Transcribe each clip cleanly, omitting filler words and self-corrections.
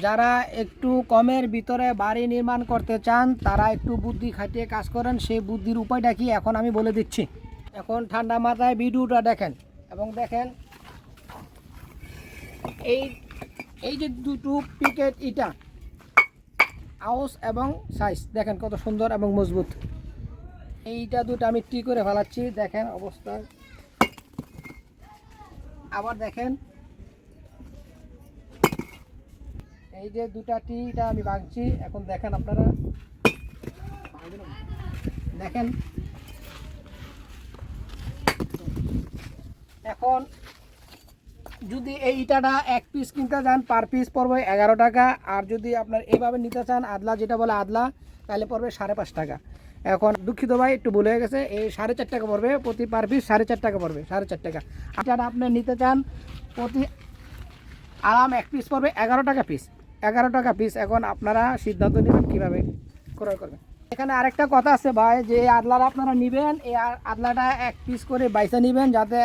যারা একটু কমের ভিতরে বাড়ি নির্মাণ করতে চান তারা একটু বুদ্ধি খাটিয়ে কাজ করেন। সেই বুদ্ধির উপায়টা কি এখন আমি বলে দিচ্ছি। এখন ঠান্ডা মাথায় ভিডিওটা দেখেন এবং দেখেন এই এই যে দুটো পিকেট ইটা আউস এবং সাইজ দেখেন কত সুন্দর এবং মজবুত। এইটা দুটো আমি টি করে ফেলাচ্ছি, দেখেন অবস্থা। আবার দেখেন এই যে দুটা টিটা আমি ভাঙছি, এখন দেখেন আপনারা দেখেন। এখন যদি এই ইটাটা এক পিস কিনতে চান পার পিস পড়বে 11 টাকা, আর যদি আপনার এইভাবে নিতে চান আদলা যেটা বলে আদলা তাহলে পড়বে 5.5 টাকা। এখন দুঃখিত ভাই একটু ভুলে গেছে, এই 4.5 টাকা পড়বে প্রতি পার পিস, 4.5 টাকা পড়বে, 4.5 টাকা। আর আপনি নিতে চান প্রতি আরাম এক পিস পড়বে 11 টাকা পিস, 11 টাকা পিস। এখন আপনারা সিদ্ধান্ত নেবেন কীভাবে ক্রয় করবেন। এখানে আরেকটা কথা আছে ভাই, যে আদলাটা আপনারা নেবেন এই আদলাটা এক পিস করে বাইসা নেবেন, যাতে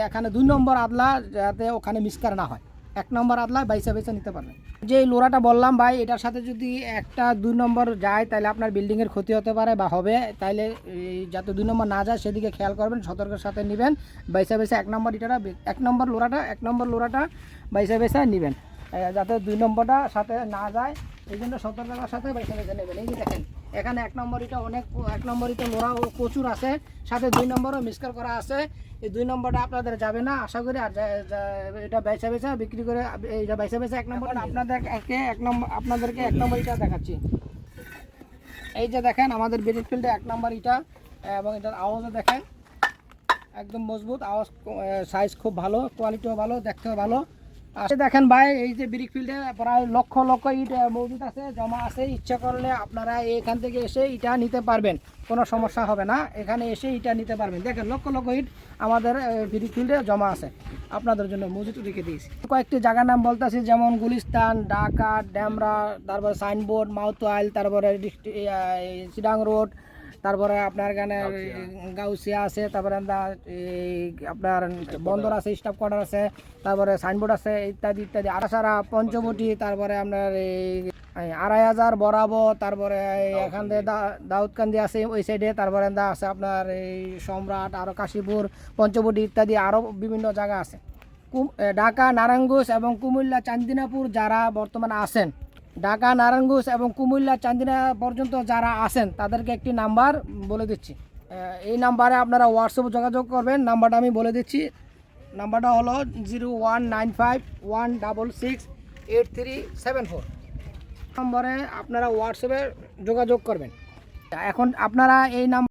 এখানে 2 নম্বর আদলা যাতে ওখানে মিক্সচার না হয়। 1 নম্বর আদলা বাইসা বাইসা নিতে পারবেন। যে লোরাটা বললাম ভাই, এটার সাথে যদি একটা 2 নম্বর যায় তাহলে আপনার বিল্ডিংয়ের ক্ষতি হতে পারে বা হবে, তাইলে যাতে 2 নম্বর না যায় সেদিকে খেয়াল করবেন, সতর্কের সাথে নেবেন। বাইসা বাইসা 1 নম্বর ইটাটা 1 নম্বর লোরাটা বাইসা বাইসা নেবেন, যাতে 2 নম্বরটা সাথে না যায়, এই জন্য সতর্কতার সাথে বাইসা বাইসা নেবেন। এই যে দেখেন এখানে 1 নম্বর ইটা অনেক, 1 নম্বর ইটা লোরা প্রচুর আছে, সাথে 2 নম্বরও মিক্সচার করা আছে। এই 2 নম্বরটা আপনাদের যাবে না আশা করি। আর এটা বাইসা বাইসা বিক্রি করে, এইটা বাইসা বাইসা 1 নম্বর আপনাদেরকে 1 নম্বর ইটা দেখাচ্ছি। এই যে দেখেন আমাদের ব্রিক ফিল্ডে 1 নম্বর ইটা, এবং এটার আওয়াজও দেখেন একদম মজবুত আওয়াজ, সাইজ খুব ভালো, কোয়ালিটিও ভালো, দেখতেও ভালো। আসলে দেখেন ভাই এই যে ব্রিক ফিল্ডে প্রায় লক্ষ লক্ষ ইট মজুদ আছে, জমা আছে। ইচ্ছা করলে আপনারা এখান থেকে এসে ইটা নিতে পারবেন, কোনো সমস্যা হবে না। এখানে এসে ইটা নিতে পারবেন। দেখেন লক্ষ লক্ষ ইট আমাদের ব্রিক ফিল্ডে জমা আছে, আপনাদের জন্য মজুদ রেখে দিয়েছি। কয়েকটি জায়গার নাম বলতেছি, যেমন গুলিস্তান, ঢাকা, ড্যামরা, তারপরে সাইনবোর্ড, মাউথওয়াইল, তারপরে চিটাং রোড, তারপরে আপনার এখানে গাউসিয়া আছে, তারপরে আপনার বন্দর আছে, স্টাফ কোয়ার্টার আছে, তারপরে সাইনবোর্ড আছে, ইত্যাদি ইত্যাদি। আড়াসারা, পঞ্চবটি, তারপরে আপনার এই 2500 বরাবর, তারপরে এখান থেকে দাউদকান্দি আছে ওই সাইডে, তারপরে আছে আপনার এই সম্রাট, আরও কাশীপুর, পঞ্চবটি ইত্যাদি আরও বিভিন্ন জায়গা আছে। ঢাকা, নারায়ণগঞ্জ এবং কুমিল্লা, চান্দিনাপুর যারা বর্তমানে আছেন, ঢাকা, নারায়ণগঞ্জ এবং কুমিল্লা, চান্দিনা পর্যন্ত যারা আছেন তাদেরকে একটি নাম্বার বলে দিচ্ছি। এই নাম্বারে আপনারা হোয়াটসঅ্যাপে যোগাযোগ করবেন। নাম্বারটা আমি বলে দিচ্ছি, নাম্বারটা হলো 0195166837 নম্বরে আপনারা হোয়াটসঅ্যাপে যোগাযোগ করবেন। এখন আপনারা এই নাম্বার